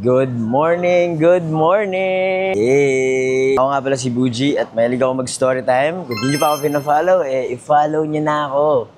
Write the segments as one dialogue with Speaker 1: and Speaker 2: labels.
Speaker 1: Good morning! Good morning! Yay! Ako nga pala si Buji at mahilig ako mag-story time. Kung di nyo pa ako pina-follow, i-follow nyo na ako.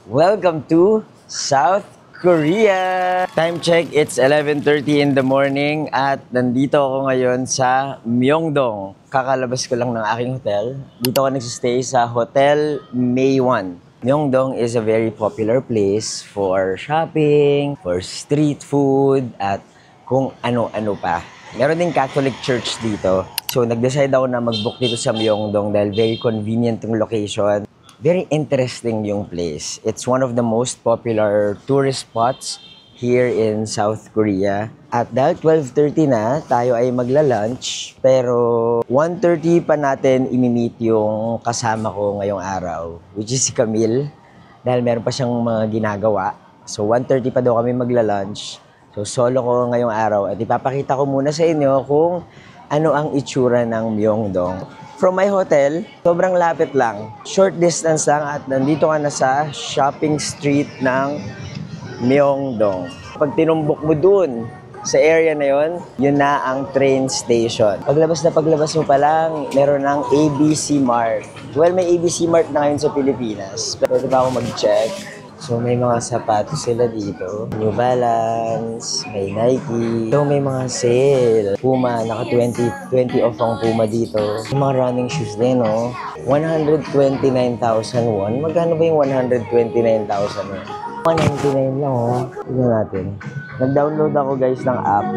Speaker 1: Welcome to South Korea! Time check, it's 11:30 in the morning at nandito ako ngayon sa Myeongdong. Kakalabas ko lang ng aking hotel. Dito ako nagsistay sa Hotel Maewon. Myeongdong is a very popular place for shopping, for street food, at kung ano-ano pa. Meron din Catholic Church dito. So, nag-decide ako na mag-book dito sa Myeongdong dahil very convenient yung location. Very interesting yung place. It's one of the most popular tourist spots here in South Korea. At dahil 12:30 na, tayo ay magla-lunch. Pero 1:30 pa natin imi-meet yung kasama ko ngayong araw, which is si Camille. Dahil meron pa siyang mga ginagawa. So 1:30 pa daw kami magla-lunch. So solo ko ngayong araw at ipapakita ko muna sa inyo kung ano ang itsura ng Myeongdong. From my hotel, sobrang lapit lang. Short distance lang at nandito ka na sa shopping street ng Myeongdong. Pag tinumbok mo dun sa area na yon, yun na ang train station. Paglabas mo pa lang, meron ng ABC Mart. Well, may ABC Mart na ngayon sa Pilipinas. Pwede ba ako mag-check? So, may mga sapatos sila dito. New Balance, may Nike. So, may mga sale. Puma, naka 20 off ang Puma dito. May mga running shoes din, no? 129,000 won. Magkano ba yung 129,000 won? 199 lang, oh. Tignan natin. Nag-download ako, guys, ng app.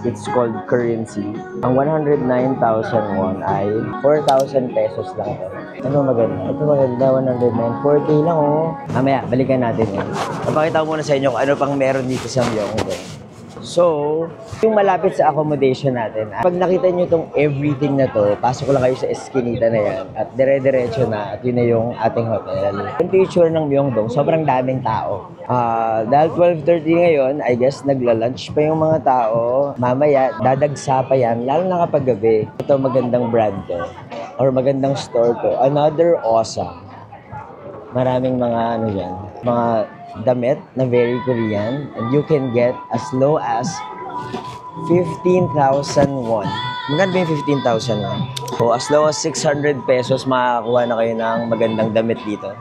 Speaker 1: It's called Currency. Ang 109,000 won ay 4,000 pesos lang ito. Ano maganda? Ito maganda, 109. 4K lang, oh. Mamaya, balikan natin yan. Napakita ko muna sa inyo kung ano pang meron dito sa Myeongdong. So, yung malapit sa accommodation natin, pag nakita nyo itong everything na to, pasok lang kayo sa eskinita na yan at dire-diretso na at yun na yung ating hotel. Yung picture ng Myeongdong, sobrang daming tao. Dahil 12:30 ngayon, I guess nagla-lunch pa yung mga tao. Mamaya, dadagsa pa yan, lalo na kapag gabi. Ito magandang brand to, or magandang store to. Another Awesome. Maraming mga ano yan, mga damit na very Korean, and you can get as low as 15,000 won. Magkano ba yung 15,000 won? So, as low as 600 pesos makakakuha na kayo ng magandang damit dito.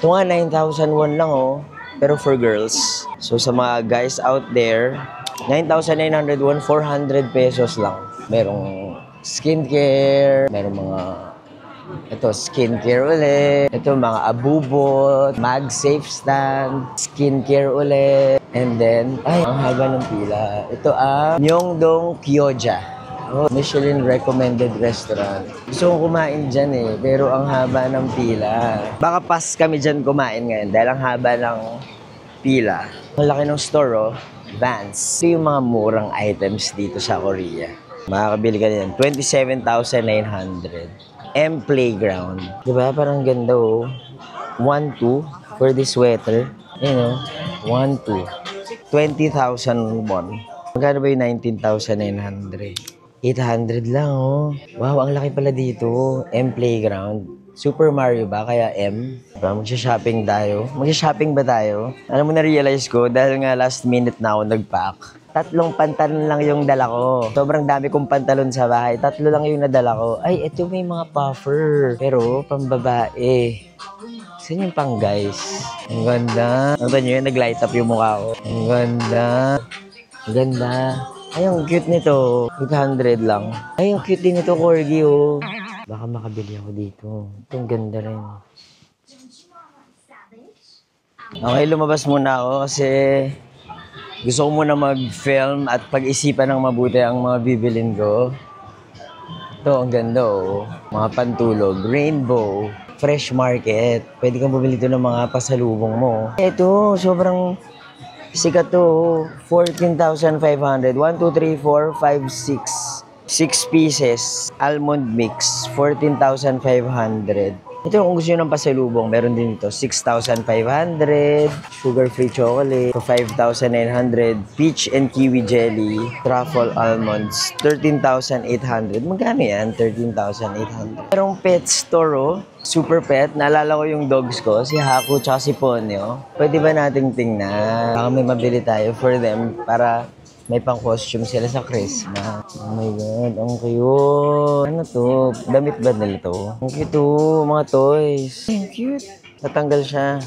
Speaker 1: Ito nga 9,000 won lang, oh, pero for girls. So sa mga guys out there, 9,900 won, 400 pesos lang. Merong skincare, merong mga ito, skincare ulit. Ito, mga abubot, MagSafe stand, skincare ulit. And then, ay, ang haba ng pila. Ito ang Myeongdong Gyoza. Oh, Michelin recommended restaurant. Gusto kong kumain dyan eh, pero ang haba ng pila. Baka pas kami dyan kumain ngayon dahil ang haba ng pila. Ang laki ng store, oh. Vans. Ito yung mga murang items dito sa Korea. Makakabili ka yan. 27,900. M Playground. Diba? Parang ganda, oh. 1,2 for this sweater. You know, 1,2. 20,000 won. Magkano ba yung 19,900? 800 lang, oh. Wow, ang laki pala dito. M Playground. Super Mario ba? Kaya M? Diba? Magsha-shopping tayo. Magsha-shopping ba tayo? Alam mo, na-realize ko, dahil nga last minute na ako nag-pack. 3 pantalon lang yung dala ko. Sobrang dami kong pantalon sa bahay. 3 lang yung nadala ko. Ay, ito may mga puffer. Pero, pambabae. Saan yung pang guys? Ang ganda. Ano nyo yun? Nag-light up yung mukha ko. Ang ganda. Ang ganda. Ay, ang cute nito. 800 lang. Ay, ang cute din nito, Corgi, oh. Baka makabili ako dito. Ito, ang ganda rin. Okay, lumabas muna ako kasi gusto ko muna mag-film at pag-isipan ng mabuti ang mga bibilin ko. Ito, ang ganda, oh. Mga pantulog, rainbow, fresh market. Pwede kang bumili ito ng mga pasalubong mo. Ito, sobrang sikat to. 14,500. 1, 2, 3, 4, 5, 6. 6 pieces. Almond mix. 14,500. Ito, kung gusto nyo ng pasalubong, meron din ito. 6,500. Sugar-free chocolate. 5,900. Peach and kiwi jelly. Truffle almonds. 13,800. Magkano yan? 13,800. Merong pet store, oh. Super pet. Naalala ko yung dogs ko. Si Haku tsaka si Ponyo. Pwede ba nating tingnan? Baka may mabili tayo for them para May pang-costume sila sa Christmas. Oh my God, ang cute. Ano to? Damit ba nila to? Ang cute to, mga toys. Ay, ang cute. Natanggal siya.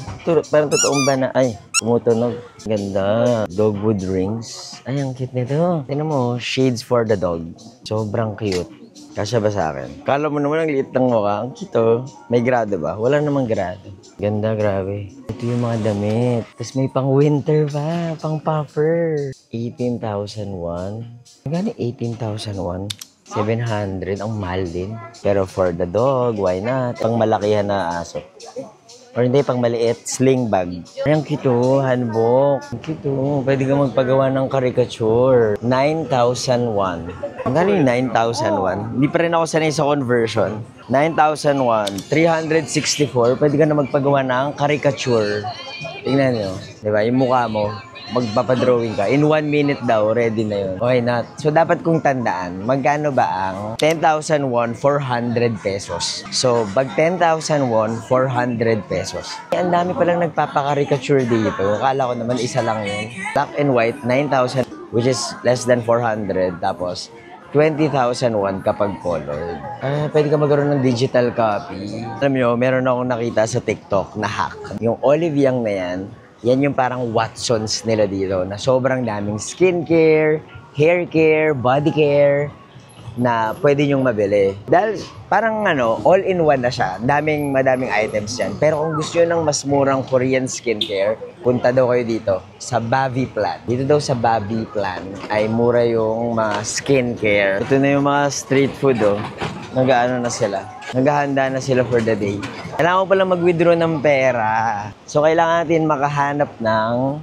Speaker 1: Parang totoong ba na? Ay, tumutunog. Ganda. Dogwood rings. Ay, ang cute nito. Tingnan mo, shades for the dog. Sobrang cute. Kasya ba sa akin? Kala mo naman ang liit ng mukha. Ang cute oh. May grado ba? Wala namang grado. Ganda, grabe. Ito yung mga damit. Tapos may pang winter pa. Pang puffer. 18,001. Magkano 18,001? 700. Ang mahal din. Pero for the dog, why not? Pang malakihan na aso. Or hindi, pang maliit, sling bag. Ay, ang cute oh, handbook. Ang cute oh. Pwede ka magpagawa ng caricature. 9,001. Magkano yung 9,001? Hindi pa rin ako sanay sa conversion. 9,001. 364. Pwede ka na magpagawa ng caricature. Tingnan nyo. Diba? Yung mukha mo. Magpapadrawing ka. In 1 minute daw, ready na yun. Okay, not. So, dapat kong tandaan, magkano ba ang 10,000 won, 400 pesos. So, pag 10,000 won, 400 pesos. Ang dami palang nagpapakaricature dito. Akala ko naman isa lang yun. Black and white, 9,000, which is less than 400. Tapos, 20,001 kapag colored. Pwede ka magkaroon ng digital copy. Alam nyo, meron akong nakita sa TikTok na hack. Yung olive young na yan, yan yung parang Watsons nila dito na sobrang daming skincare, hair care, body care na pwede nyong mabili. Dahil parang all-in-one na siya. Madaming items yan. Pero kung gusto nyo ng mas murang Korean skincare, punta daw kayo dito sa Bavi Plan. Dito daw sa Bavi Plan ay mura yung mga skincare. Ito na yung mga street food oh. Naghahanda na sila for the day. Kailangan ko pala mag-withdraw ng pera. So, kailangan natin makahanap ng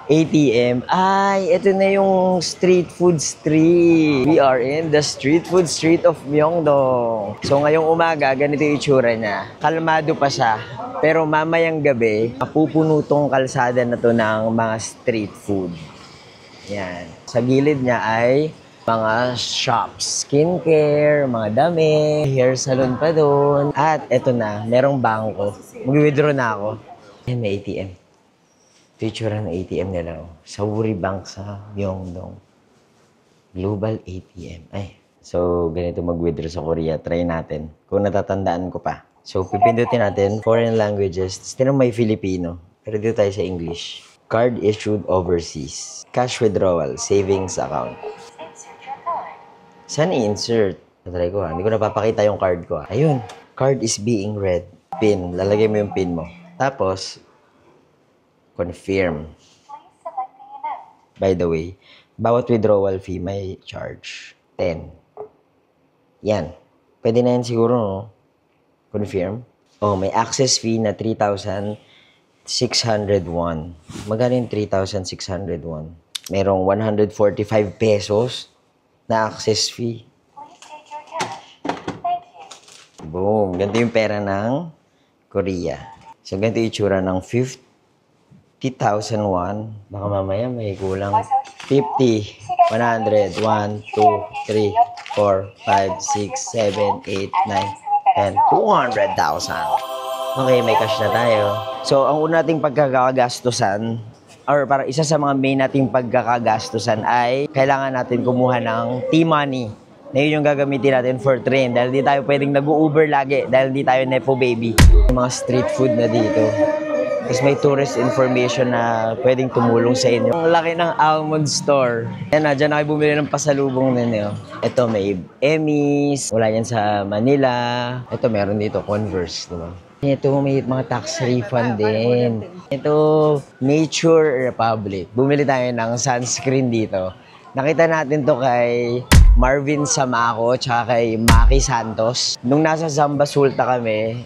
Speaker 1: ATM. Ay, ito na yung street food street. We are in the street food street of Myeongdong. So, ngayong umaga, ganito yung itsura niya. Kalmado pa siya. Pero mamayang gabi, mapupuno tong kalsada na to ng mga street food. Yan. Sa gilid niya ay mga shops, skincare, mga dami, hair salon pa doon. At eto na, merong bangko. Mag-withdraw na ako. Ayan, may ATM. Picture ng ATM nila. Sa Woori Bank sa Myeongdong. Global ATM. Ay, so ganito mag-withdraw sa Korea. Try natin. Kung natatandaan ko pa. So, pipindutin natin foreign languages. Tinong may Filipino. Pero dito tayo sa English. Card issued overseas. Cash withdrawal. Savings account. Saan i-insert? Natry ko ha. Hindi ko napapakita yung card ko ha. Ayun. Card is being read. PIN. Lalagay mo yung PIN mo. Tapos, confirm. By the way, bawat withdrawal fee may charge. 10. Yan. Pwede na yan siguro, no? Confirm. Oh, may access fee na 3,601. Magkano yung 3,601? Merong 145 pesos na access fee. Boom. Ganito yung pera ng Korea. So, ganito yung itsura ng 50,001. Baka mamaya may kulang. 50, 100, 1, 2, 3, 4, 5, 6, 7, 8, 9, 10, 200,000. Okay, may cash na tayo. So, ang una nating pagkakagastusan, or para isa sa mga main nating pagkakagastusan ay kailangan natin kumuha ng T-Money. Na yun yung gagamitin natin for train dahil di tayo pwedeng nag-Uber lagi dahil di tayo Nepo baby. Yung mga street food na dito. Tapos may tourist information na pwedeng tumulong sa inyo. Ang laki ng Almond Store. Yan na, dyan na kayo bumili ng pasalubong ninyo. Ito may Emmys. Wala yan sa Manila. Ito meron dito, Converse. Diba? Ito may mga tax refund din. Ito, Nature Republic. Bumili tayo ng sunscreen dito. Nakita natin to kay Marvin Samaco tsaka kay Maki Santos. Nung nasa Zamba Sulta kami,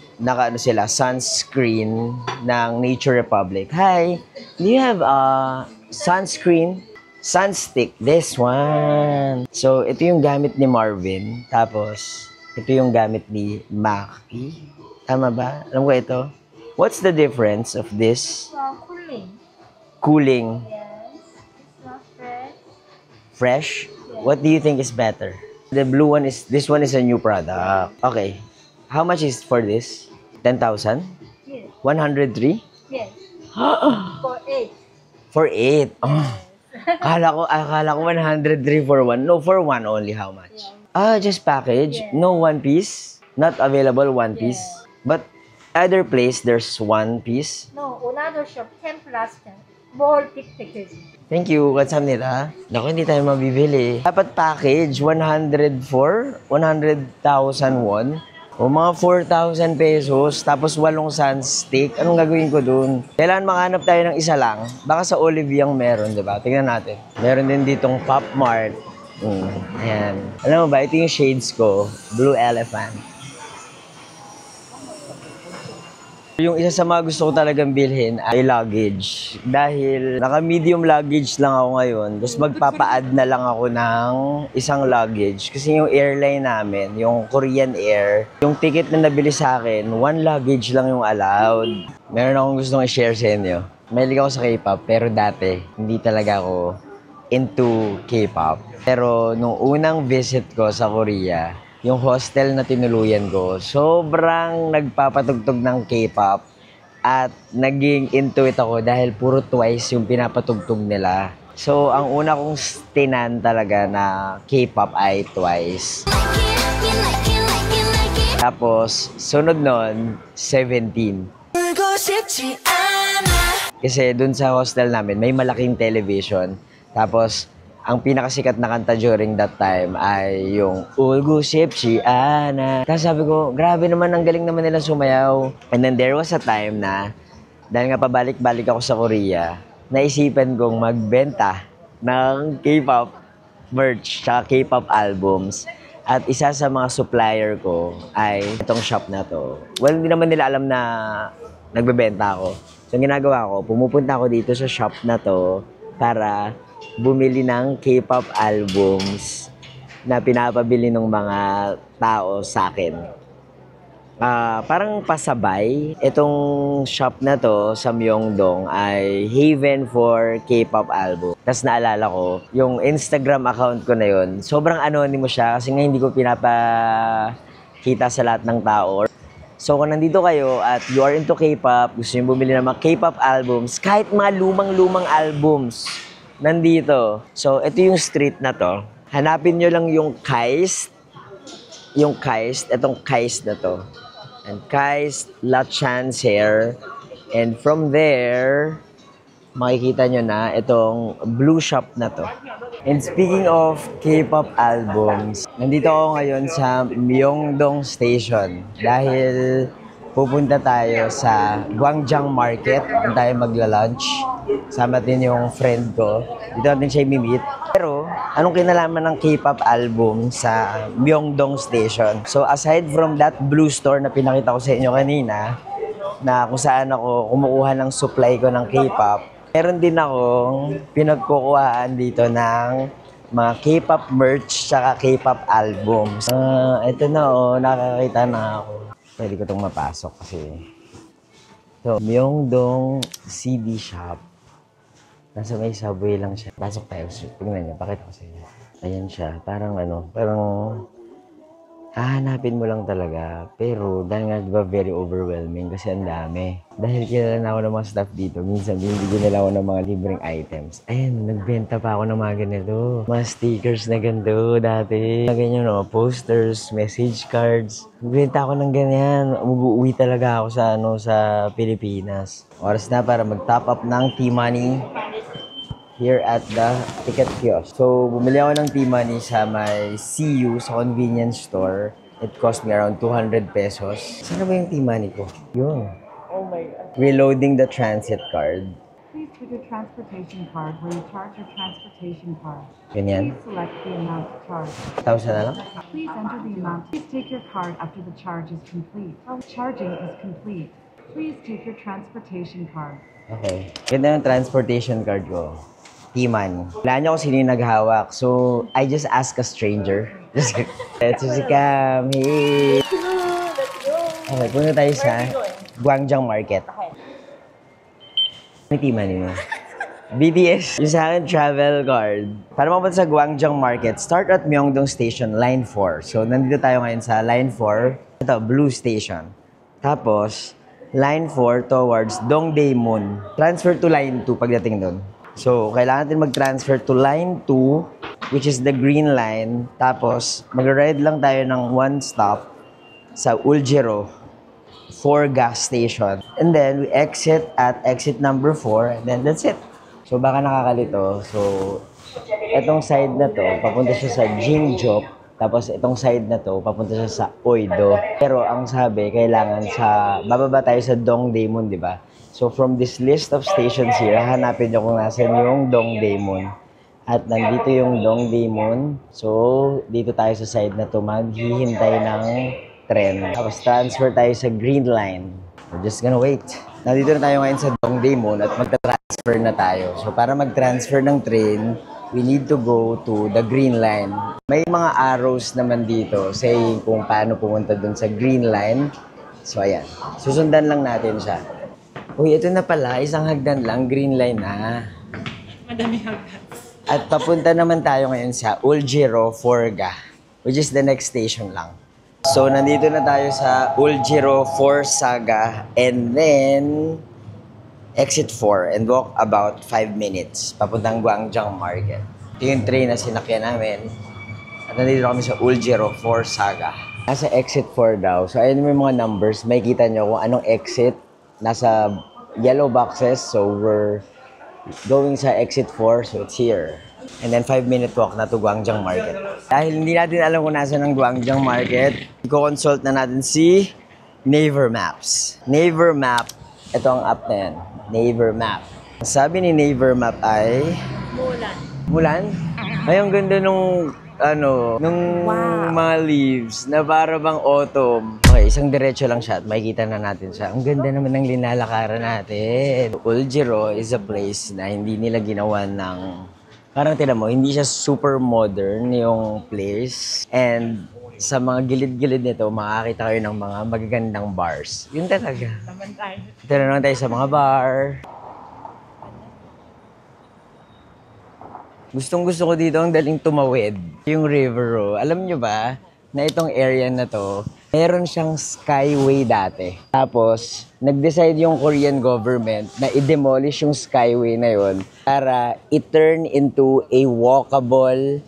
Speaker 1: sila, sunscreen ng Nature Republic. Hi, do you have sunscreen? Sunstick, this one. So, ito yung gamit ni Marvin. Tapos, ito yung gamit ni Maki. Tama ba? Alam ko ito. What's the difference of this?
Speaker 2: Cooling.
Speaker 1: Cooling.
Speaker 2: Yes. It's not fresh.
Speaker 1: Fresh? What do you think is better? The blue one is, this one is a new product. Okay. How much is for this? 10,000?
Speaker 2: Yes.
Speaker 1: 103?
Speaker 2: Yes. For 8.
Speaker 1: For 8. Oh. Akala ko 103 for one. No, for one only. How much? Just package?
Speaker 2: Yeah.
Speaker 1: No one piece? Not available one piece? But other place, there's one piece?
Speaker 2: No, another shop, 10 plus 10. More big package.
Speaker 1: Thank you. What's up nila? Naku, hindi tayo mabibili. Dapat package, 104? 100,000 won? O mga 4,000 pesos, tapos 8 sans stick. Anong gagawin ko dun? Kailangan makahanap tayo ng isa lang. Baka sa Oliviang meron, di ba? Tingnan natin. Meron din ditong Pop Mart. Ayan. Alam mo ba, ito yung shades ko. Blue Elephant. Yung isa sa mga gusto ko talagang bilhin ay luggage. Dahil naka-medium luggage lang ako ngayon. Tapos magpapa-add na lang ako ng isang luggage. Kasi yung airline namin, yung Korean Air, yung ticket na nabili sa akin, 1 luggage lang yung allowed. Meron akong gustong i-share sa inyo. Mahilig ako sa K-pop, pero dati, hindi talaga ako into K-pop. Pero nung unang visit ko sa Korea, yung hostel na tinuluyan ko, sobrang nagpapatugtog ng K-pop at naging into it ako dahil puro Twice yung pinapatugtog nila. So, ang una kong stinan talaga na K-pop ay Twice. Tapos, sunod nun, 17. Kasi dun sa hostel namin, may malaking television. Tapos, ang pinakasikat na kanta during that time ay yung Ulgu Shipchi Ana. Tapos sabi ko, grabe naman, ang galing naman nila sumayaw. And then there was a time na, dahil nga pabalik-balik ako sa Korea, naisipan kong magbenta ng K-pop merch tsaka K-pop albums. At isa sa mga supplier ko ay itong shop na to. Well, hindi naman nila alam na nagbebenta ako. So, ang ginagawa ko, pumupunta ako dito sa shop na to para bumili ng K-pop albums na pinapabili ng mga tao sa akin. Parang pasabay, itong shop na to sa Myeongdong ay haven for K-pop album. Tapos naalala ko, yung Instagram account ko na yun, sobrang anonymous siya kasi nga hindi ko pinapakita sa lahat ng tao. So kung nandito kayo at you are into K-pop, gusto nyo bumili ng mga K-pop albums, kahit mga lumang-lumang albums, nandito. So, ito yung street na to. Hanapin nyo lang yung Kaist. Yung Kaist. Itong Kaist na to. And Kaist La Chance Hair. And from there, makikita nyo na itong blue shop na to. And speaking of K-pop albums, nandito ako ngayon sa Myeongdong Station. Dahil pupunta tayo sa Gwangjang Market. Doon tayo magla-lunch. Sama din yung friend ko. Dito natin siya i-meet. Pero, anong kinalaman ng K-pop album sa Myeongdong Station? So, aside from that blue store na pinakita ko sa inyo kanina, na kung saan ako kumukuha ng supply ko ng K-pop, meron din akong pinagkukuhaan dito ng mga K-pop merch tsaka K-pop albums. Ito na nakakita na ako. Pwede ko itong mapasok kasi. So, Myeongdong CD Shop. Nasa may subway lang siya. Pasok tayo. Tingnan niyo, pakita ko sa inyo. Ayan siya. Parang hahanapin mo lang talaga. Pero dahil nga diba very overwhelming kasi ang dami. Dahil kilala na ako ng mga staff dito, minsan binibigyan nila ako ng mga libreng items. Ayan, nagbenta pa ako ng mga ganito. Mga stickers na ganito dati. Mga ganyan, no? Posters, message cards. Nagbenta ako ng ganyan. Umuwi talaga ako sa Pilipinas. Oras na para mag-top up ng T-Money here at the ticket kiosk. So, bumili ako ng T-Money sa may CU sa convenience store. It cost me around 200 pesos. Saan ba yung T-Money ko? Yun.
Speaker 3: Oh my God.
Speaker 1: Reloading the transit card.
Speaker 3: Please put your transportation card where you charge your transportation card.
Speaker 1: Ganyan.
Speaker 3: Please select the amount to charge.
Speaker 1: 1,000 na lang?
Speaker 3: Please enter the amount. Please take your card after the charge is complete. Charging is complete. Please take your transportation card.
Speaker 1: Okay. Ganda yung transportation card ko. T-Money. Wala niyo kung sino yung naghawak. So, I just ask a stranger. Just ito si Cam. Hey!
Speaker 2: Let's go!
Speaker 1: Okay, punta tayo sa Gwangjang Market. May T-Money mo. BTS. Yung sa akin, travel card. Para mapunta sa Gwangjang Market, start at Myeongdong Station, Line 4. So, nandito tayo ngayon sa Line 4. Ito, Blue Station. Tapos, Line 4 towards Dongdaemun. Transfer to Line 2 pagdating doon. So, kailangan natin mag-transfer to line 2, which is the green line. Tapos, mag-ride lang tayo ng one stop sa Uljiro 4 gas station. And then, we exit at exit number 4. And then, that's it. So, baka nakakalito. So, etong side na to, papunta siya sa Jingjok. Tapos, itong side na to, papunta siya sa Oido. Pero, ang sabi, kailangan bababa tayo sa Dongdaemun, di ba? So, from this list of stations here, hanapin nyo kung nasan yung Dongdaemun. At nandito yung Dongdaemun. So, dito tayo sa side na to, maghihintay ng tren. Tapos, transfer tayo sa Green Line. We're just gonna wait. Nandito na tayo ngayon sa Dongdaemun at magta-transfer na tayo. So, para mag-transfer ng train, we need to go to the Green Line. May mga arrows naman dito saying kung paano pumunta dun sa Green Line. So, ayan. Susundan lang natin siya. Uy, ito na pala. Isang hagdan lang. Green Line na.
Speaker 2: Madami hagdan.
Speaker 1: At papunta naman tayo ngayon sa Uljiro Forga, which is the next station lang. So, nandito na tayo sa Uljiro Saga and then exit 4 and walk about 5 minutes papuntang Gwangjang Market. Ito yung train na sinakyan namin. At nandito kami sa Uljiro Saga. Nasa exit 4 daw. So, ayun yung mga numbers. May kita nyo kung anong exit. Nasa yellow boxes. So, we're going sa exit 4. So, it's here. And then 5-minute walk na to Gwangjang Market. Dahil hindi natin alam kung nasa ng Gwangjang Market, i-consult na natin si Naver Maps. Naver Map, ito ang app na yan. Naver Map. Sabi ni Naver Map ay...
Speaker 2: Mulan.
Speaker 1: Mulan? Ay, ang ganda nung mga leaves na para bang autumn. Okay, isang diretso lang siya at makikita na natin siya. Ang ganda naman ng linalakaran natin. Uljiro is a place na hindi nila ginawa ng... Parang tinan mo, hindi siya super modern yung place. And sa mga gilid-gilid nito, makakita kayo ng mga magagandang bars. Yun talaga.
Speaker 2: Naman tayo.
Speaker 1: Ito na naman tayo sa mga bar. Gustong-gusto ko dito ang daling tumawid. Yung river row. Alam nyo ba na itong area na to, meron siyang skyway dati. Tapos, nag-decide yung Korean government na i-demolish yung skyway na yon para i-turn into a walkable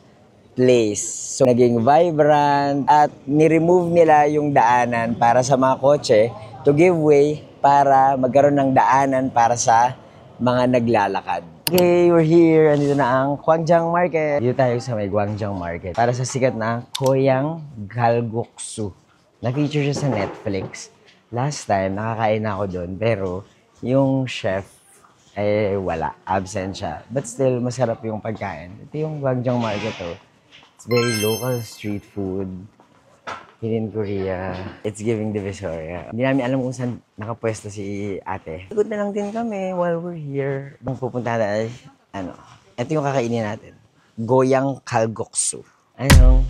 Speaker 1: place. So, naging vibrant at ni-remove nila yung daanan para sa mga kotse to give way para magkaroon ng daanan para sa mga naglalakad. Okay, we're here. Andito na ang Gwangjang Market. Dito tayo sa may Gwangjang Market para sa sikat na Koyang Galguksu. Na-feature siya sa Netflix. Last time, nakakain na ako doon. Pero, yung chef, wala. Absent siya. But still, masarap yung pagkain. Ito yung Gwangjang Market, oh. It's very local street food. Here in Korea. It's giving Divisoria. Hindi namin alam kung saan nakapwesto si ate. Good na lang din kami while we're here. Ang pupunta na ay, ito yung kakainin natin. Goyang Kalguksu.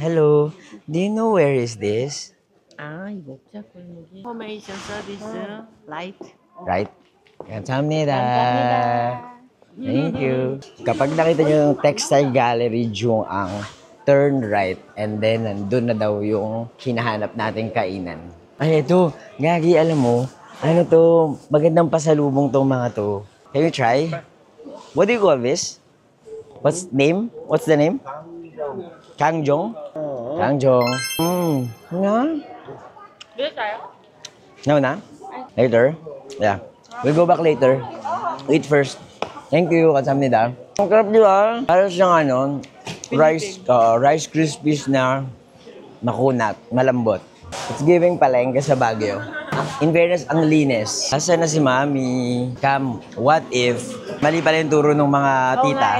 Speaker 1: Hello. Do you know where is this?
Speaker 2: 목자 골목이. 포메이션 서비스 라이트.
Speaker 1: Right? 감사합니다. Thank you. Kapag nakita nyo yung Textile Gallery Jungang, turn right and then nandun na daw yung hinahanap nating kainan. Ay, ito. Gagi, alam mo, magandang pasalubong tong mga to. Can you try? What do you call this? What's the name? Kangjong? Kangjong. Nga?
Speaker 2: Dito tayo?
Speaker 1: No na? Later? Yeah. We'll go back later. Eat first. Thank you. Kamsahamnida. Ang sarap di ba? Para siyang rice krispies na makunat, malambot. It's giving palengke sa Baguio. In fairness, ang linis. Asa na si Mami? What if? Mali pala yung turo ng mga tita.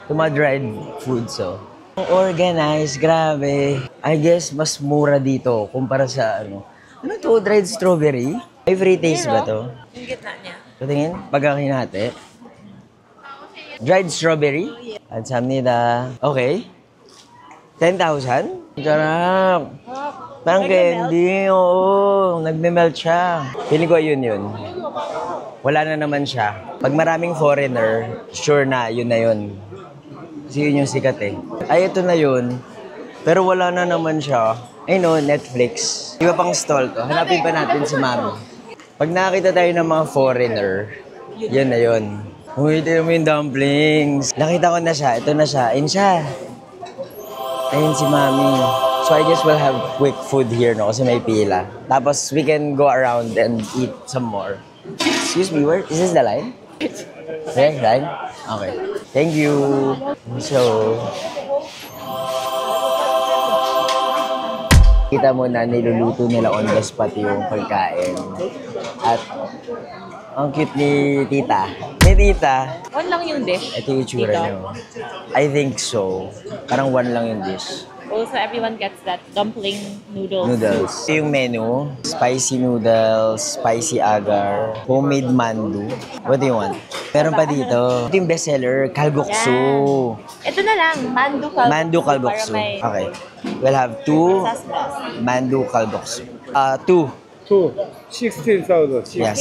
Speaker 1: Yung mga dried foods, so. Organized, grabe. I guess, mas mura dito kumpara sa Ano to? Dried strawberry? May free taste ba to?
Speaker 2: Yung gitna niya.
Speaker 1: Patingin, pagkakinate. Dried strawberry? Kamsahamnida. Okay. 10,000? Sarap. Parang candy, oo. Nagme-melt siya. Feeling ko yun. Wala na naman siya. Pag maraming foreigner, sure na yun. Kasi yun yung sikat eh. Ay, ito na yun. Pero wala na naman siya. Ay no, Netflix. Iba pang stall to. Hanapin pa natin si Mami. Pag nakakita tayo ng mga foreigner, yun na yun. Uy, tignan mo yung dumplings. Nakita ko na siya. Ito na siya. Ayun siya. Ayun si Mami. So I guess we'll have quick food here, no? Kasi may pila. Tapos we can go around and eat some more. Excuse me, where? Is this the line? Okay, line? Okay. Thank you. So, kita mo na niluluto nila on the spot yung pagkain. At ang cute ni Tita. Ni Tita.
Speaker 4: One lang yung dish.
Speaker 1: Ito yung itsura niyo. I think so. Parang one lang yung dish.
Speaker 4: Also, everyone gets that dumpling noodles.
Speaker 1: Noodles. Ito yung menu. Spicy noodles, spicy agar, homemade mandu. What do you want? Meron pa dito. Ito yung bestseller, kalguksu.
Speaker 4: Ito na lang, mandu kalguksu.
Speaker 1: Mandu kalguksu.
Speaker 4: Para may
Speaker 1: Okay. We'll have 2
Speaker 4: sasmas.
Speaker 1: mandu kalguksu. 2.
Speaker 5: 16,000.
Speaker 1: Yes.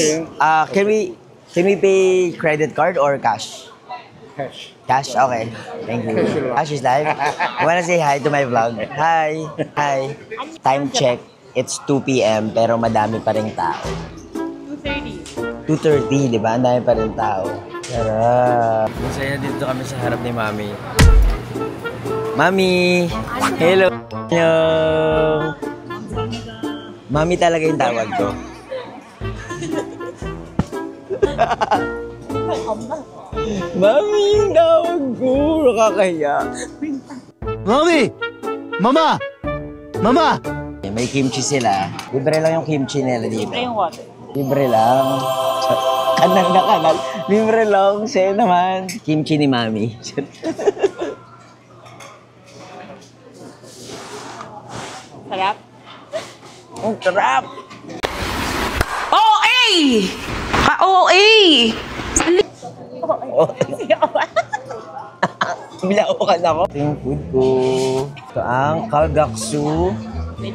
Speaker 1: Can we pay credit card or cash?
Speaker 5: Cash.
Speaker 1: Cash? Okay. Thank you. Cash is live. I wanna say hi to my vlog. Hi. Hi. Time check. It's 2 p.m. pero madami pa rin tao.
Speaker 4: 2:30.
Speaker 1: 2:30, di ba? Ang dami pa rin tao. Tara. Masaya dito kami sa harap ni Mami. Mami! Hello! Mami talaga yung tawag ko. Mami yung tawag ko. Nakakaya.
Speaker 6: Mami! Mama! Mama!
Speaker 1: May kimchi sila. Libre lang yung kimchi nila dito.
Speaker 4: Libre yung water.
Speaker 1: Libre lang. Kanal na kanal. Libre lang. Sa'yo naman. Kimchi ni Mami.
Speaker 4: Sarap.
Speaker 1: Ang sarap!
Speaker 7: OA! Ka-OA!
Speaker 1: Bilaukan ako. Ito yung food ko. Ito ang kalguksu.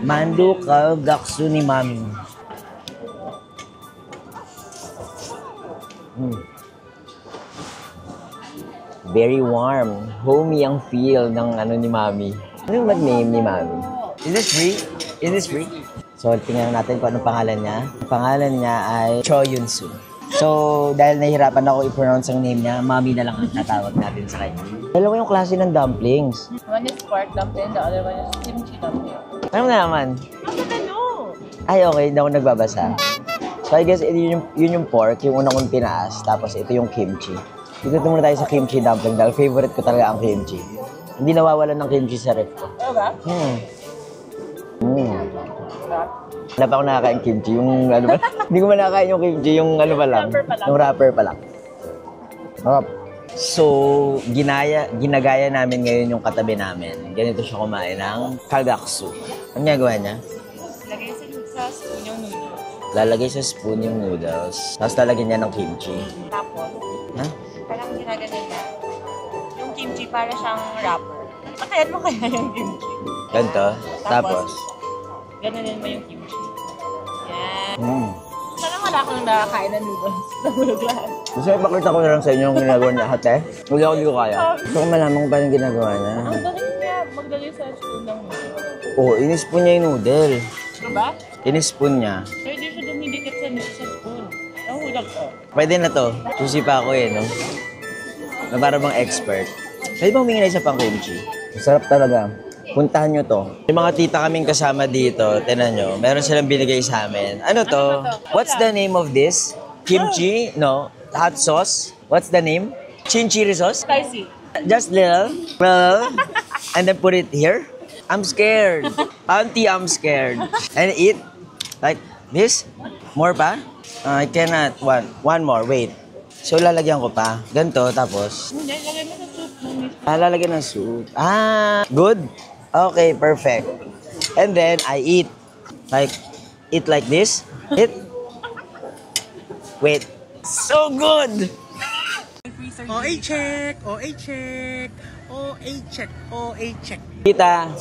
Speaker 1: Mandu kalguksu ni Mami. Very warm. Homey ang feel ng ano ni Mami. Ano yung mag-name ni Mami? Is this free? Is this free? So, tingnan natin kung anong pangalan niya. Ang pangalan niya ay Cho Yun-soo. So, dahil nahihirapan ako i-pronounce ang name niya, Mami na lang ang tatawag natin sa kanya. Dalawa yung klase ng dumplings.
Speaker 4: One is pork dumpling, the other one is kimchi dumpling.
Speaker 1: Ano na naman?
Speaker 4: Ano?
Speaker 1: Ay, okay. Hindi ako nagbabasa. So, I guess yun yung pork, yung unang kong tinaas. Tapos, ito yung kimchi. Dito muna tayo sa kimchi dumpling dahil favorite ko talaga ang kimchi. Hindi nawawalan ng kimchi sa ref ko.
Speaker 4: Ano ba?
Speaker 1: Wala pa ako nakakain kimchi. Yung ano ba? Hindi ko man nakakain yung kimchi. Yung ano pa lang.
Speaker 4: Wrapper pa lang.
Speaker 1: Yung wrapper pa lang. So, ginagaya namin ngayon yung katabi namin. Ganito siya kumain ng kalguksu. Ang ginagawa niya?
Speaker 4: Lagay sa spoon yung noodles.
Speaker 1: Lalagay sa spoon yung noodles. Tapos lalagyan niya ng kimchi.
Speaker 4: Tapos,
Speaker 1: Ha?
Speaker 4: parang ginaganin niya. Yung kimchi para siyang wrapper. Pakayan mo kaya yung kimchi.
Speaker 1: Ganito. Tapos.
Speaker 4: Gananin mo yung kimchi. Yan. Parang wala akong nakakain na noodles. Nahulog lahat.
Speaker 1: Gusto ko ipakita ko na lang sa inyo yung ginagawa niya ate. Hindi ko kaya. Gusto ko malaman kung paano ginagawa niya.
Speaker 4: Ang galing niya magdali sa spoon ng noodles.
Speaker 1: Oo, inispoon niya yung noodle.
Speaker 4: Ano ba?
Speaker 1: Inispoon niya.
Speaker 4: Pero di siya dumidikit sa spoon. Nahulag ko.
Speaker 1: Pwede na to. Susi pa ako eh, no? Na para bang expert. Pwede ba humingi na isa pang kimchi? Masarap talaga. Puntahan nyo to. Yung mga tita kaming kasama dito, tinan nyo, meron silang binigay sa amin. Ano to? What's the name of this? Kimchi? No. Hot sauce? What's the name? Chinchiri sauce?
Speaker 4: Spicy.
Speaker 1: Just little. And then put it here. I'm scared. Auntie, I'm scared. And eat like this. More pa? I cannot. One more. Wait. So, lalagyan ko pa. Ganito, tapos.
Speaker 4: Hindi, lagay mo sa soup.
Speaker 1: Lalagyan ng soup. Good. Okay, perfect. And then, I eat. Eat like this. Eat. Wait. So good!
Speaker 6: OA check! OA check! OA check! OA check!
Speaker 1: Tita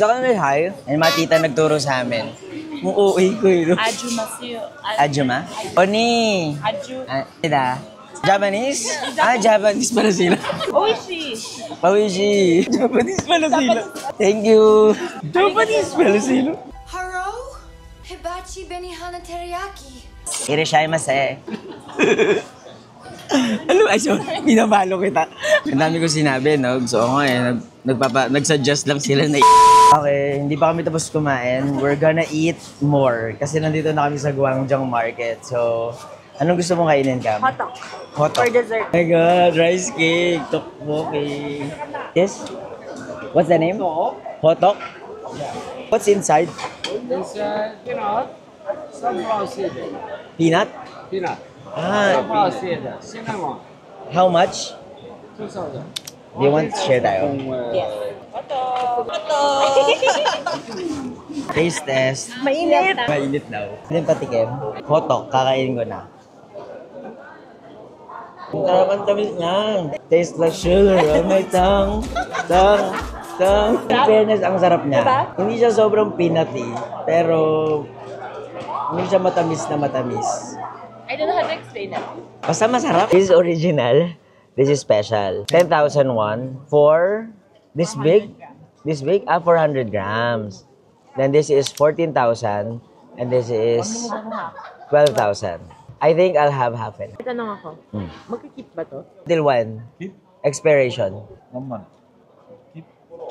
Speaker 1: ka na hi. And mga tita nagturo sa amin. Ang OA ko yun.
Speaker 4: Ajumasu.
Speaker 1: Ajuma? Oni! Tita? Japanese? Japanese pala sila.
Speaker 4: Oishi.
Speaker 1: Oishi. Japanese pala sila. Thank you. Japanese pala sila.
Speaker 8: Haro? Hibachi Benihana Teriyaki.
Speaker 1: Irashaimase. Ano? Ay, sorry. Binabalo kita. Ang dami ko sinabi, no? So, ako nag-suggest lang sila na Okay, hindi pa kami tapos kumain. We're gonna eat more. Kasi nandito na kami sa Gwangjang Market. So, anong gusto mong kainin, Cam?
Speaker 4: Hotdog.
Speaker 1: Hotdog.
Speaker 4: For dessert.
Speaker 1: Oh my God, rice cake, tteokbokki. Yes? What's the name? Hotdog? What's inside?
Speaker 5: Inside, sunflower seed.
Speaker 1: Peanut?
Speaker 5: Peanut.
Speaker 1: Ah,
Speaker 5: seed. Cinnamon.
Speaker 1: how much?
Speaker 5: 2,000.
Speaker 1: Do you want to share tayo? Taste test.
Speaker 4: Mainit.
Speaker 1: Mainit daw. Hindi patikim. Hotdog, kakainin ko na. Ang sarap ang tamis niya. Taste like sugar on my tongue. In fairness, ang sarap niya. Hindi siya sobrang peanutty, pero hindi siya matamis na matamis.
Speaker 4: I don't know how to explain it.
Speaker 1: Basta masarap. This is original. This is special. 10,000 won for this big. This big? 400 grams. Then this is 14,000 and this is 12,000. I think I'll have half it.
Speaker 4: Tanong ako, magkikip ba to?
Speaker 1: Till when? Expiration.
Speaker 5: 1 month.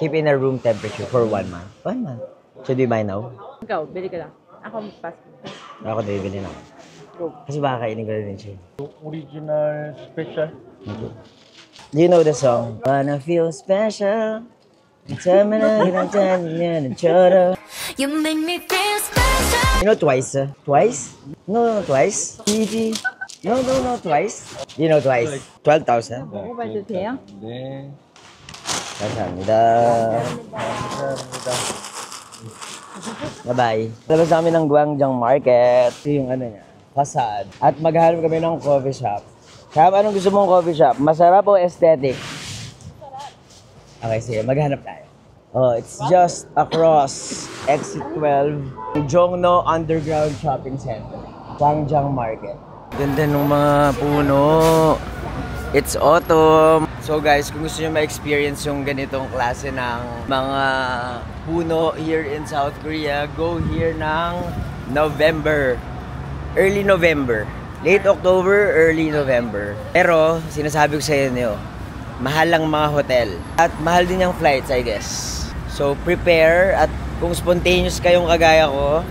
Speaker 1: Keep in a room temperature for 1 month. 1 month. Should we buy now?
Speaker 4: Ikaw, bili ka lang. Ako, pass.
Speaker 1: Ako bibili na. Kasi baka kainin ko na din siya.
Speaker 5: Original special.
Speaker 1: Okay. Do you know the song? Wanna feel special. You
Speaker 8: make me feel special.
Speaker 1: know Twice? Twice? No, Twice. Gigi. No, Twice. You know Twice. 12,000.
Speaker 4: Oo, ba ito siya?
Speaker 5: 네.
Speaker 1: 감사합니다. Bye-bye. Labas kami ng Gwangjang Market. Ito yung ano niya, facade. At maghanap kami ng coffee shop. Kaya anong gusto mong coffee shop? Masarap o aesthetic? Okay, sige. Maghanap tayo. Oh, it's just across Exit 12, Jongno Underground Shopping Center, Gwangjang Market. Ganda ng mga puno. It's autumn. So guys, kung gusto nyo ma-experience yung ganitong klase ng mga puno here in South Korea, go here ng November. Early November. Late October, early November. Pero, sinasabi ko sa inyo, mahal lang mga hotel. At mahal din yung flights, I guess. So, prepare. At kung spontaneous kayong kagaya ko,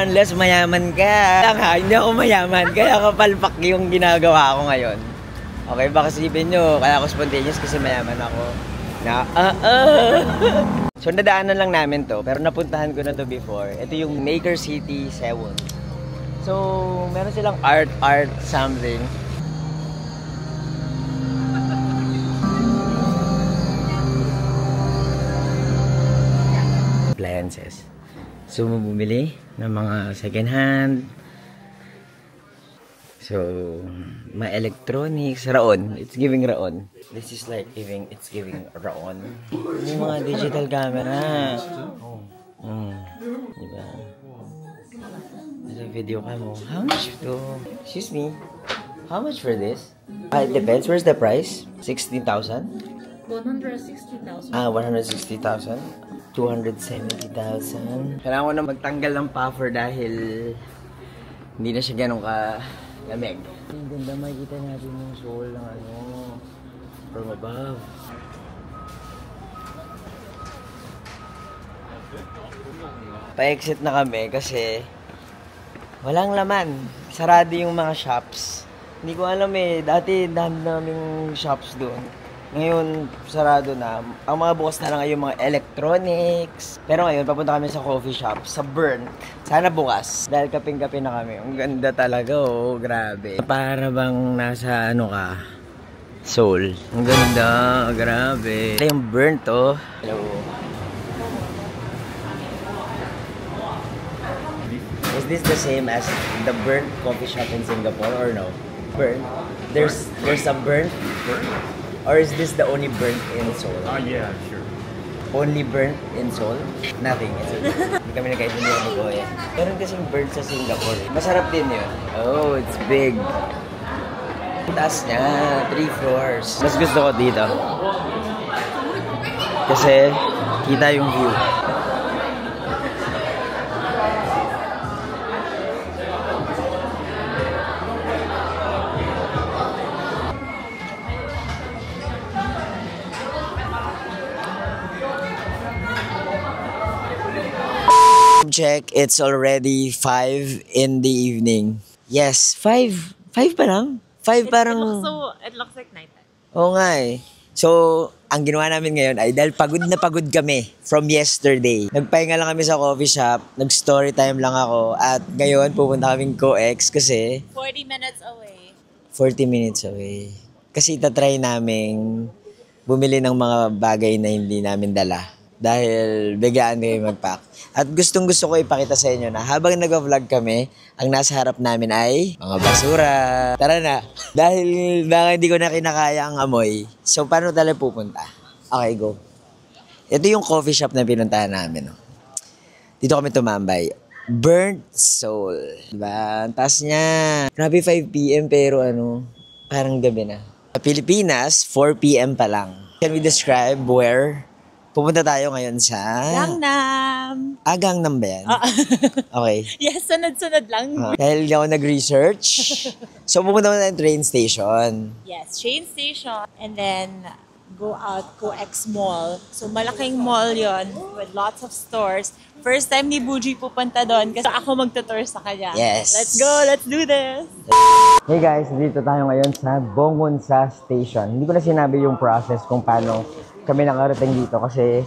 Speaker 1: unless mayaman ka. Hindi ako mayaman, kaya kapalpak yung ginagawa ko ngayon. Okay, baka sipin nyo, kaya ako spontaneous kasi mayaman ako. So, nadaanan lang namin to, pero napuntahan ko na to before. Ito yung Maker City, Seoul. So, meron silang art something. Appliances. So, bumili ng mga second hand. So, mga electronics, raon. It's giving raon. This is like it's giving raon. Yung mga digital camera. Diba? There's a video cam. How much to? Excuse me. How much for this? It depends. Where's the price? 16,000?
Speaker 4: 160,000.
Speaker 1: 160,000? 270,000. Kailangan ko na magtanggal ng puffer dahil hindi na siya ganun lamig. Ang ganda, makikita natin yung soul ng from above. Pa-exit na kami kasi walang laman. Sarado yung mga shops. Hindi ko alam dati dami naming shops doon. Ngayon, sarado na. Ang mga bukas na lang ay yung mga electronics. Pero ngayon, papunta kami sa coffee shop, sa Burnt. Sana bukas. Dahil kaping-kape na kami. Ang ganda talaga, grabe. Para bang nasa, Seoul. Ang ganda, grabe. Ito yung Burnt, Hello. Is this the same as the Burnt coffee shop in Singapore or no? Burnt? There's a Burnt? Or is this the only Burnt in Seoul?
Speaker 5: Yeah, sure.
Speaker 1: Only Burnt in Seoul? Nothing. Hindi kami nagkaintindihan ni Goya. Meron kasing Burnt sa Singapore. Masarap din yun. Oh, it's big. Taas niya, 3 floors. Mas gusto ko dito. Kasi, kita yung view. check, it's already 5 in the evening. Yes, 5. 5 pa lang? 5 parang...
Speaker 4: It looks like nighttime.
Speaker 1: Oo nga eh. So, ang ginawa namin ngayon ay dahil pagod na pagod kami from yesterday. Nagpahinga lang kami sa coffee shop, nag-story time lang ako, at ngayon pupunta kaming COEX kasi
Speaker 4: 40 minutes away.
Speaker 1: 40 minutes away. Kasi itatry namin bumili ng mga bagay na hindi namin dala. Dahil biglaan kami mag-pack. At gustong gusto ko ipakita sa inyo na habang nag-vlog kami, ang nasa harap namin ay mga basura. Tara na. Dahil baka hindi ko na kinakaya ang amoy. So paano tayo pupunta? Okay, go. Ito yung coffee shop na pinuntahan namin. No? Dito kami tumambay. Burnt Soul. Diba? Ang taas niya. Grabe 5 p.m. pero parang gabi na. Sa Pilipinas, 4 p.m. pa lang. Can we describe where pupunta tayo ngayon sa...
Speaker 4: Gangnam!
Speaker 1: Gangnam ba yan? Okay.
Speaker 4: Yes, sunod-sunod lang.
Speaker 1: Dahil ako nag-research. So, pupunta mo na yung train station.
Speaker 4: Yes, train station. And then, go out, COEX Mall. So, malaking mall yon with lots of stores. First time ni Buji pupunta doon kasi ako magtutour sa kanya.
Speaker 1: Yes.
Speaker 4: Let's go! Let's do this!
Speaker 1: Hey guys, dito tayo ngayon sa Bongwon-sa Station. Hindi ko na sinabi yung process kung paano kami nakarating dito kasi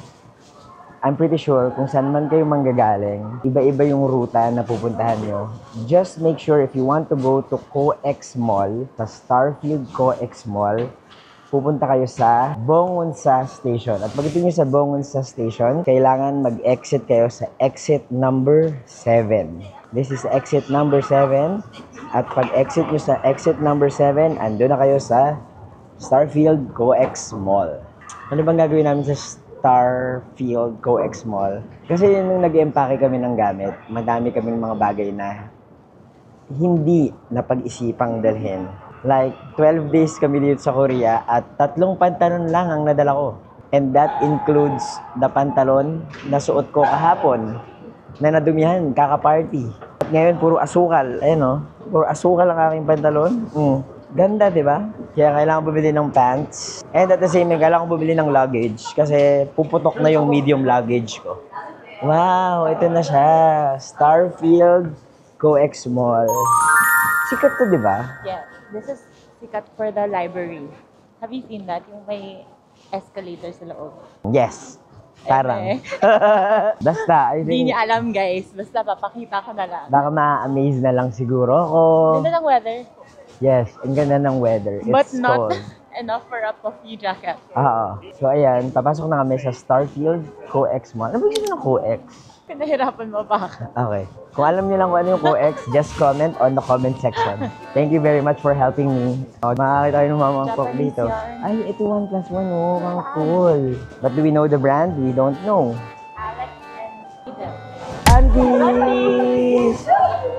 Speaker 1: I'm pretty sure kung saan man kayo manggagaling, iba-iba yung ruta na pupuntahan nyo. Just make sure if you want to go to COEX Mall, sa Starfield COEX Mall, pupunta kayo sa Bongwon-sa Station. At pagdating nyo sa Bongwon-sa Station, kailangan mag-exit kayo sa exit number 7. This is exit number 7. At pag-exit nyo sa exit number 7, ando na kayo sa Starfield COEX Mall. Ano bang gagawin namin sa Starfield COEX Mall? Kasi yun nung nag-empake kami ng gamit, madami kaming mga bagay na hindi napag-isipang dalhin. Like, 12 days kami dito sa Korea at 3 pantalon lang ang nadala ko. And that includes the pantalon na suot ko kahapon na nadumihan, kaka-party. At ngayon, puro asukal. Ayan puro asukal ang aking pantalon. Ganda, di ba? Kaya kailangan bumili ng pants. And at the same time, kailangan bumili ng luggage kasi puputok na yung medium luggage ko. Wow, ito na siya. Starfield COEX Mall. Sikat to, di ba?
Speaker 4: Yeah, this is sikat for the library. Have you seen that? Yung may escalator sa loob.
Speaker 1: Yes. Parang. Basta, I
Speaker 4: Hindi
Speaker 1: think,
Speaker 4: niya alam, guys. Basta papakita ko na lang.
Speaker 1: baka ma-amaze na lang siguro ako.
Speaker 4: Ganda ng weather.
Speaker 1: Yes, ang ganda ng weather. It's
Speaker 4: But not
Speaker 1: cold.
Speaker 4: enough for a puffy jacket.
Speaker 1: Oo. So, ayan, papasok na kami sa Starfield COEX Mall. Ano ba yun ng COEX?
Speaker 4: Pinahirapan mo pa.
Speaker 1: Okay. Kung alam niyo lang kung ano yung COEX, just comment on the comment section. Thank you very much for helping me. Makakita kayo ng mamangkok
Speaker 4: Japanese
Speaker 1: dito.
Speaker 4: yarn.
Speaker 1: Ay, ito 1+1 oh. Ang cool. But do we know the brand? We don't know.
Speaker 4: Alex and Eden.
Speaker 1: Aunties!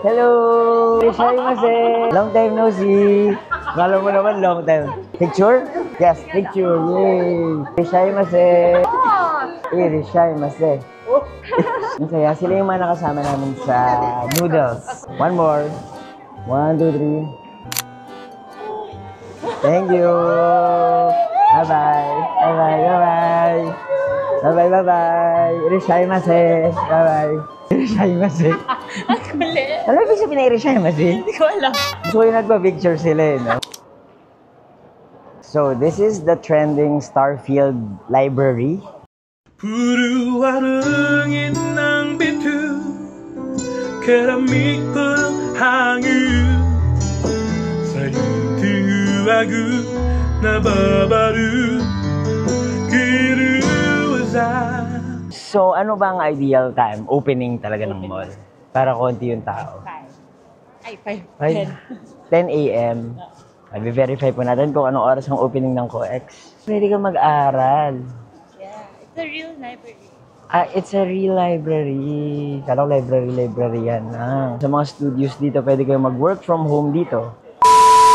Speaker 1: Hello! Irashaimase! Long time no see! Kala mo naman long time. Picture? Yes, picture. Yay! Irashaimase! Irashaimase! Ang saya. Sila yung mga nakasama namin sa noodles. One more. 1, 2, 3. Thank you! Bye-bye! Bye-bye! Bye-bye! Bye-bye! Bye-bye! Irashaimase! Bye-bye! Irashaimase!
Speaker 4: Ang kulit.
Speaker 1: Ano ibig sabihin na irashaimase?
Speaker 4: Hindi ko alam.
Speaker 1: So yung nagpa-picture sila no? So this is the trending Starfield library.
Speaker 6: 부르와릉인 낭비투 케라믹 항유 사유트와구 나바바루 기르와자.
Speaker 1: So ano ba ang ideal time opening talaga ng mall? Para konti yung tao.
Speaker 4: 5.
Speaker 1: 10 a.m. I-verify po natin kung anong oras ang opening ng COEX. Pwede ka mag-aral.
Speaker 4: Yeah, it's a real library.
Speaker 1: It's a real library. Kala ko library yan. Sa mga studios dito, pwede kayo mag-work from home dito.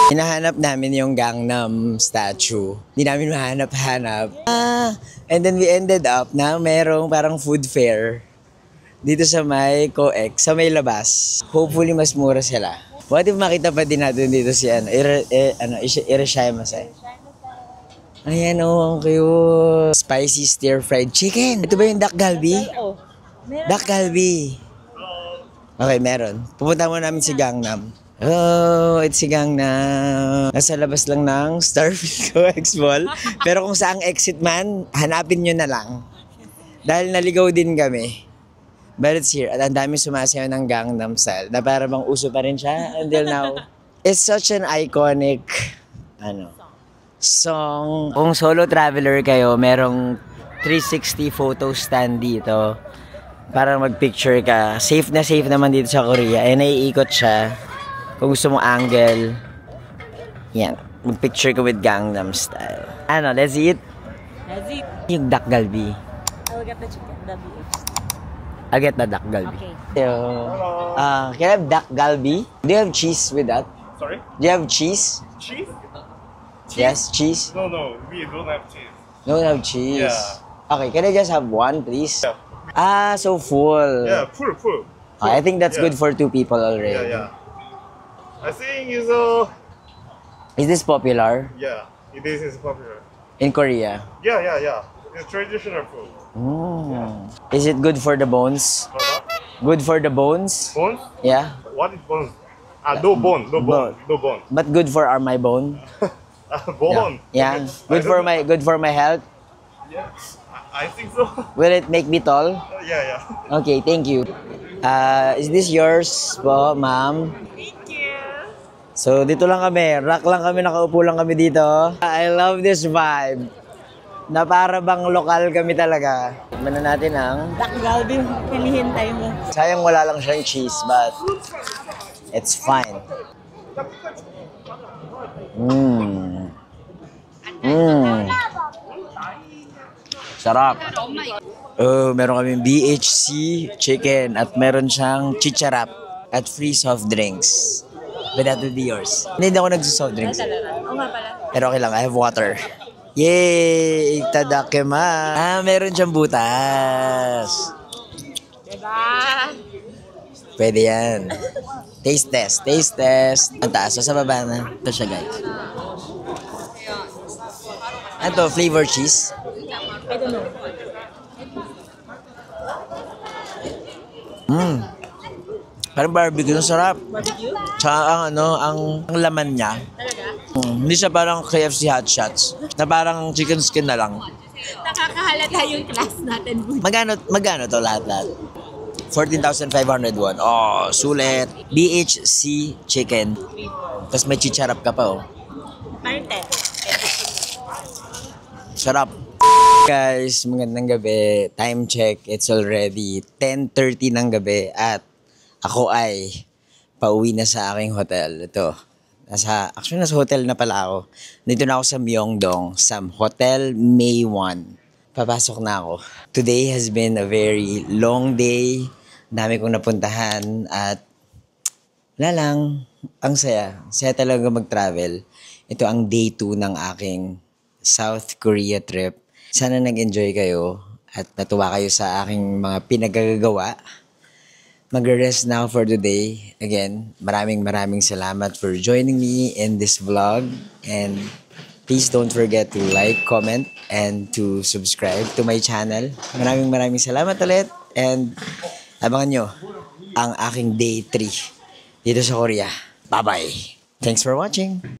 Speaker 1: Hinahanap namin yung Gangnam statue. Hindi namin mahanap-hanap. And then we ended up na merong parang food fair dito sa may COEX, sa may labas. Hopefully, mas mura sila. What if makita pa din natin dito si Irashaimase? Ayan ang cute. Spicy stir-fried chicken. Ito ba yung duck galbi?
Speaker 4: Oo.
Speaker 1: Duck galbi. Okay, meron. Pupunta mo namin si Gangnam. Oh, it's si Gangnam. Nasa labas lang ng Starfield Co-Ex Mall. Pero kung saang exit man, hanapin nyo na lang. Dahil naligaw din kami. But it's here. At ang dami sumasayaw ng Gangnam Style. Na para bang uso pa rin siya until now. It's such an iconic song. Kung solo traveler kayo, merong 360 photo stand dito. Para mag-picture ka. Safe naman dito sa Korea. Eh, naiikot siya. Kung gusto mong angle, yan. Mag-picture ka with Gangnam Style. Ano, let's eat?
Speaker 4: Let's eat.
Speaker 1: Yung Dak Galbi.
Speaker 4: I'll get the chicken, WH.
Speaker 1: I'll get the Dak Galbi.
Speaker 4: Okay.
Speaker 1: Can I have Dak Galbi? Do you have cheese with that?
Speaker 6: Sorry?
Speaker 1: Do you have cheese?
Speaker 6: Cheese?
Speaker 1: Yes, cheese.
Speaker 6: No, we don't have cheese.
Speaker 1: Don't have cheese.
Speaker 6: Yeah.
Speaker 1: Okay, can I just have one, please?
Speaker 6: Yeah.
Speaker 1: So full.
Speaker 6: Yeah, full.
Speaker 1: I think that's
Speaker 6: Yeah.
Speaker 1: good for 2 people already.
Speaker 6: Yeah. I think it's
Speaker 1: Is this popular
Speaker 6: this is popular.
Speaker 1: in Korea?
Speaker 6: Yeah. It's traditional food.
Speaker 1: Is it good for the bones? Good for the bones?
Speaker 6: Bones?
Speaker 1: Yeah.
Speaker 6: What is bones? No bone.
Speaker 1: But good for my bone?
Speaker 6: Bone.
Speaker 1: Yeah.
Speaker 6: I
Speaker 1: Good for my health?
Speaker 6: Yeah, I think so.
Speaker 1: Will it make me tall?
Speaker 6: Yeah.
Speaker 1: Okay, thank you. Is this yours po, ma'am?
Speaker 4: Thank you.
Speaker 1: So, dito lang kami. Rock lang kami, nakaupo lang kami dito. I love this vibe. Na para bang lokal kami talaga. Mana natin ang...
Speaker 4: Dak Galbi, hinihintay mo.
Speaker 1: Sayang wala lang siyang cheese, but... It's fine. Sarap. Oh, meron kami BHC chicken at meron siyang chicharap at free soft drinks. But that would be yours. Hindi ako nagsusoft drinks.
Speaker 4: Oo nga pala.
Speaker 1: Pero okay lang, I have water. Yay! Itadakema! Meron siyang butas.
Speaker 4: Diba?
Speaker 1: Pwede yan. Taste test. Ang taas. So, sa baba na. Ito siya, guys. Ano to? Flavor cheese?
Speaker 4: I don't know.
Speaker 1: Parang barbecue. Ang sarap.
Speaker 4: Barbecue?
Speaker 1: Tsaka ang laman niya.
Speaker 4: Talaga?
Speaker 1: Hindi siya parang KFC hot shots. Na parang chicken skin na lang.
Speaker 4: Nakakahalata yung class natin.
Speaker 1: Magkano to lahat? 14,500 won. Oh, sulit. BHC chicken. Tapos may chicharap ka pa, oh.
Speaker 4: Parang 10.
Speaker 1: Sarap. Guys, magandang gabi. Time check. It's already 10:30 ng gabi at ako ay pauwi na sa aking hotel. Ito. Actually, nasa hotel na pala ako. Dito na ako sa Myeongdong, sa Hotel Maewon. Papasok na ako. Today has been a very long day. Dami kong napuntahan at wala lang. Ang saya. Saya talaga mag-travel. Ito ang day 2 ng aking South Korea trip. Sana nag-enjoy kayo at natuwa kayo sa aking mga pinagagagawa. Magre-rest now for today. Again, maraming salamat for joining me in this vlog. And please don't forget to like, comment, and to subscribe to my channel. Maraming salamat ulit. And abangan nyo ang aking day 3 dito sa Korea. Bye-bye. Thanks for watching.